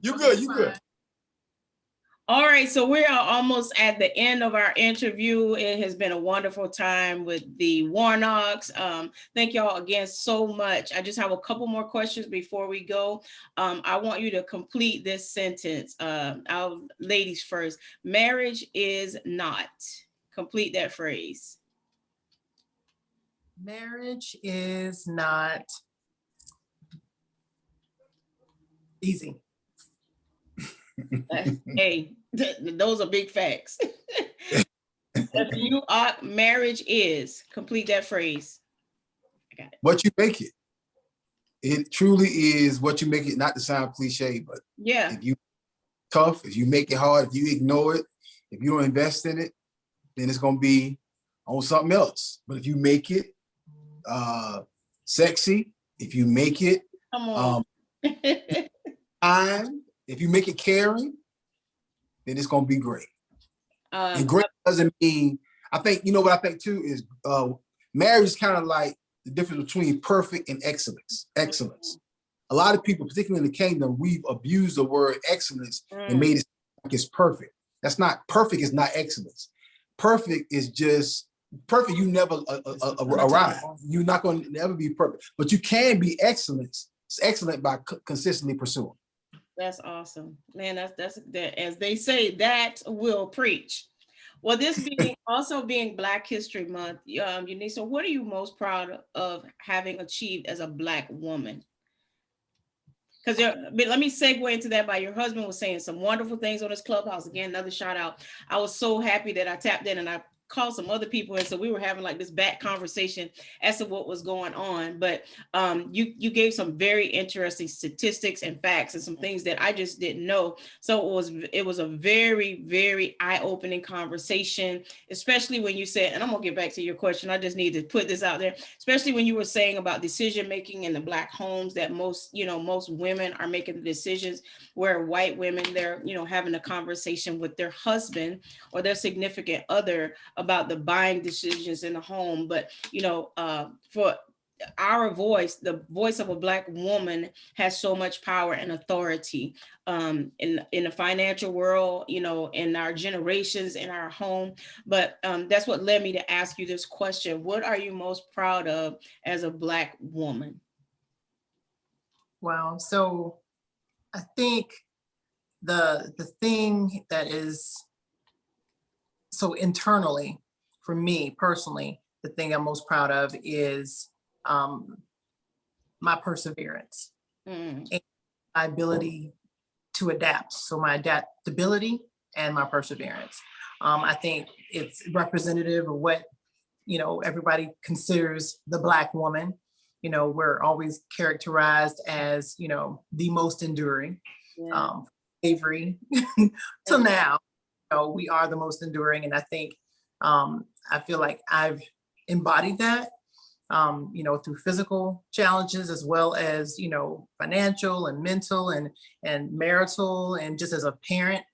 You good, you good. All right, so we are almost at the end of our interview. It has been a wonderful time with the Warnocks. Thank y'all again so much. I just have a couple more questions before we go. I want you to complete this sentence. Our ladies first. Marriage is not. Complete that phrase. Marriage is not easy. Hey, those are big facts. Marriage is. Complete that phrase. I got it. What you make it. It truly is what you make it, not to sound cliche, but yeah, if you tough, if you make it hard, if you ignore it, if you don't invest in it, then it's gonna be on something else. But if you make it sexy, if you make it come on. if you make it caring, then it's gonna be great. And great doesn't mean, I think, you know what I think too is marriage is kind of like the difference between perfect and excellence. Excellence. A lot of people, particularly in the kingdom, we've abused the word excellence and made it like it's perfect. That's not perfect, is not excellence. Perfect is just perfect. You never arrive. You're not going to never be perfect, but you can be excellent. It's excellent by consistently pursuing. That's awesome, man. That's that, as they say, that will preach. Well, this being also being Black History Month, Eunissa, what are you most proud of having achieved as a Black woman? Because let me segue into that by your husband was saying some wonderful things on his clubhouse. Again, another shout out. I was so happy that I tapped in and I called some other people, and so we were having like this back conversation as to what was going on. But you gave some very interesting statistics and facts and some things that I just didn't know. So it was a very, very eye-opening conversation, especially when you said, and I'm gonna get back to your question, I just need to put this out there, especially when you were saying about decision making in the Black homes, that most women are making the decisions, where white women, they're having a conversation with their husband or their significant other about the buying decisions in the home. But for our voice, the voice of a Black woman has so much power and authority in the financial world, in our generations, in our home. But that's what led me to ask you this question. What are you most proud of as a Black woman? Wow. So I think the thing that is so internally, for me personally, the thing I'm most proud of is my perseverance and my ability to adapt. So my adaptability and my perseverance. I think it's representative of what, everybody considers the Black woman. We're always characterized as, the most enduring. Slavery till now, we are the most enduring. And I think, I feel like I've embodied that, through physical challenges as well as, financial and mental and marital and just as a parent.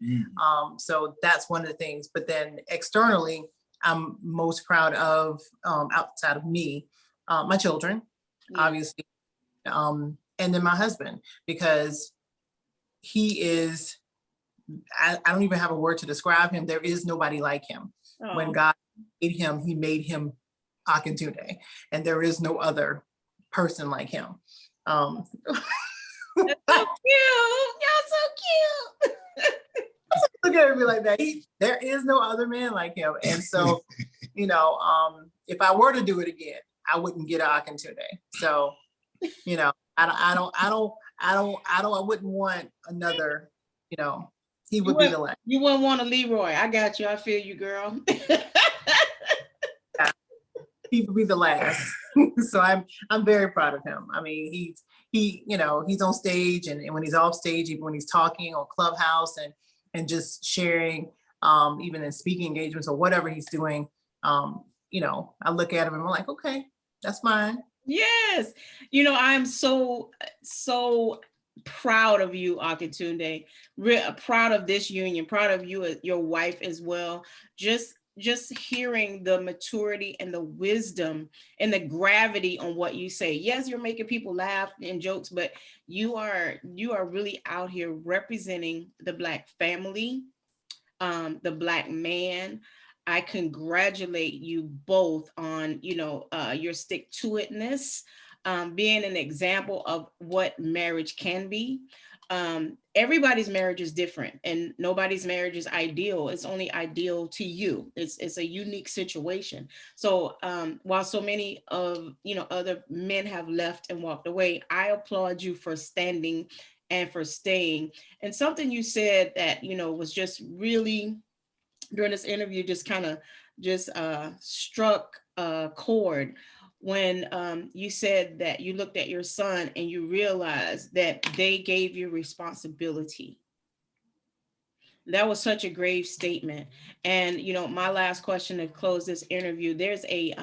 So that's one of the things. But then externally, I'm most proud of, outside of me, my children, obviously, and then my husband, because he is, I don't even have a word to describe him. There is nobody like him. Oh. When God made him, he made him Akintunde, and there is no other person like him. That's so cute. Y'all so cute. Look at me like that. There is no other man like him. And so, if I were to do it again, I wouldn't get Akintunde. So, I wouldn't want another, he would be the last. You wouldn't want a Leroy. I got you. I feel you, girl. Yeah, he would be the last. So I'm very proud of him. I mean, he's on stage and when he's off stage, even when he's talking on Clubhouse and just sharing, even in speaking engagements or whatever he's doing, I look at him and I'm like, okay, that's mine. Yes. I'm so proud of you, Akintunde. Proud of this union, proud of you, your wife as well. Just just hearing the maturity and the wisdom and the gravity on what you say. Yes, you're making people laugh and jokes, but you are really out here representing the Black family, the Black man. I congratulate you both on, your stick to itness, being an example of what marriage can be. Everybody's marriage is different, and nobody's marriage is ideal. It's only ideal to you. It's a unique situation. So while so many of other men have left and walked away, I applaud you for standing and for staying. And something you said that was just really during this interview just kind of just struck a chord when you said that you looked at your son and you realized that they gave you responsibility. That was such a grave statement. And my last question to close this interview, there's a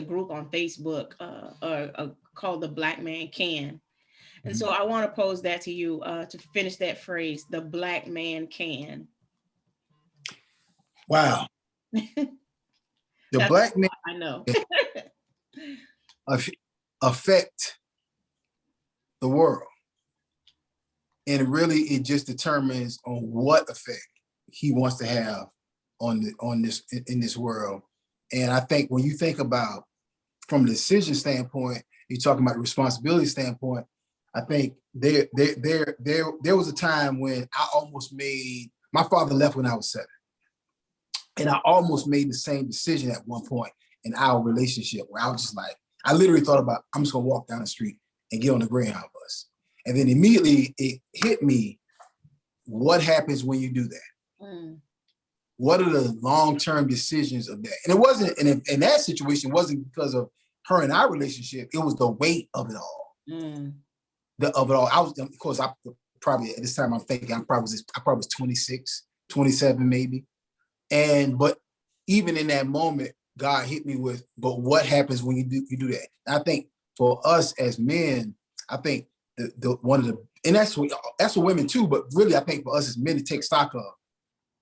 group on Facebook called The Black Man Can. And so I want to pose that to you to finish that phrase, the Black man can. Wow. The Black man, I know. affect the world. And really it just determines on what effect he wants to have in this world. And I think when you think about from a decision standpoint, you're talking about the responsibility standpoint, I think there was a time when I almost made, my father left when I was 7. And I almost made the same decision at one point in our relationship where I was just like, I literally thought about, I'm just gonna walk down the street and get on the Greyhound bus. And then immediately it hit me, what happens when you do that? What are the long-term decisions of that? And it wasn't, and in that situation, wasn't because of her and our relationship, it was the weight of it all. Of it all. I was, of course, I probably, at this time I'm thinking, I probably was 26, 27 maybe. But even in that moment, God hit me with, but what happens when you do that? And I think for us as men, I think and that's for women too, but really I think for us as men to take stock of,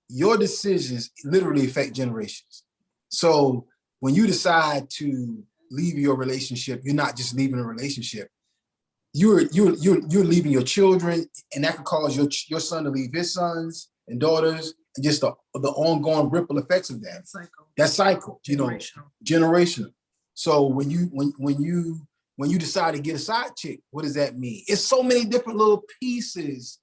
your decisions literally affect generations. So when you decide to leave your relationship, you're not just leaving a relationship. You're leaving your children, and that could cause your son to leave his sons and daughters, and just the ongoing ripple effects of that. That cycle, generational. So when you decide to get a side chick, what does that mean? It's so many different little pieces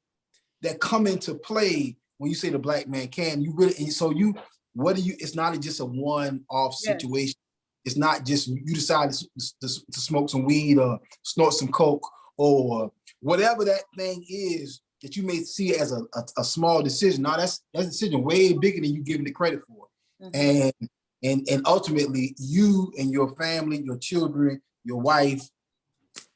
that come into play when you say the Black man can. You really, and so it's not just a one-off situation. It's not just you decide to smoke some weed or snort some coke or whatever that thing is that you may see as a small decision. Now that's a decision way bigger than you giving it credit for. And ultimately you and your family, your children, your wife,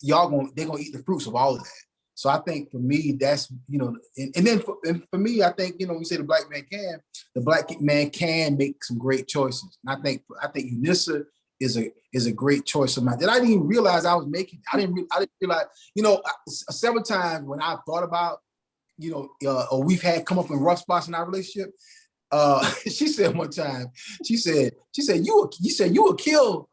they're gonna eat the fruits of all of that. So I think for me, that's, and then for me, I think, we say the Black man can make some great choices. And I think Eunissa is a great choice of mine that I didn't even realize I was making. I didn't realize, several times when I thought about, or we've had come up in rough spots in our relationship. She said one time, she said you would kill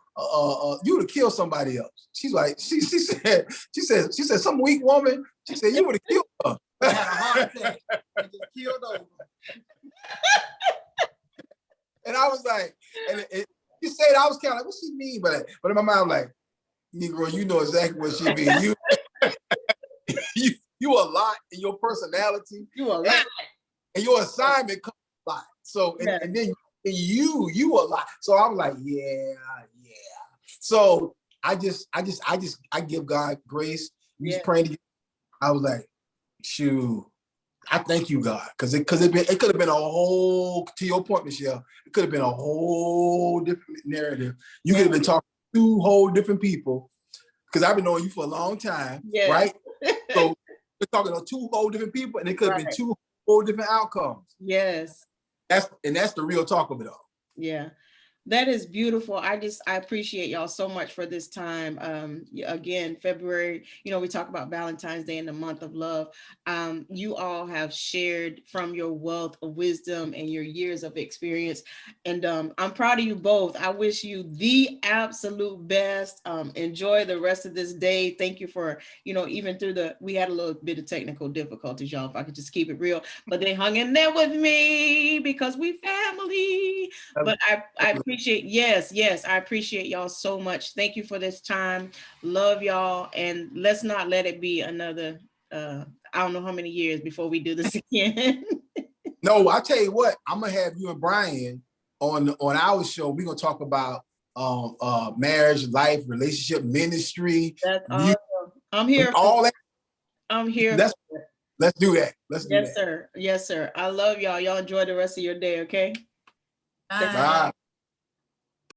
you would have killed somebody else. She's like, she said some weak woman. She said you would have killed her. I had a heart attack and just killed over. And I was like, she said, I was kind of like, what she mean? But in my mind, I'm like, Negro, you know exactly what she mean. You a lot in your personality. You a lot. And your assignment comes a lot. So and then you a lot. So I'm like, yeah. So I give God grace. You was praying to you. I was like, shoot, I thank you, God, because it could have been a whole, to your point, Michelle, it could have been a whole different narrative. You could have been talking to 2 whole different people, because I've been knowing you for a long time, right? So we're talking to 2 whole different people, and it could have been 2 whole different outcomes. Yes. That's the real talk of it all. Yeah. That is beautiful. I appreciate y'all so much for this time. Again, February, we talk about Valentine's Day and the month of love. You all have shared from your wealth of wisdom and your years of experience. And I'm proud of you both. I wish you the absolute best. Enjoy the rest of this day. Thank you for, even through we had a little bit of technical difficulties, y'all, if I could just keep it real, but they hung in there with me because we family. But I appreciate, yes, I appreciate y'all so much. Thank you for this time. Love y'all. And let's not let it be another, I don't know how many years before we do this again. No, I'll tell you what, I'm gonna have you and Brian on our show. We're gonna talk about marriage, life, relationship, ministry. That's awesome. I'm here. All that. I'm here. Let's do that. Let's do that. Yes, sir. Yes, sir. I love y'all. Y'all enjoy the rest of your day, okay? Bye. Bye.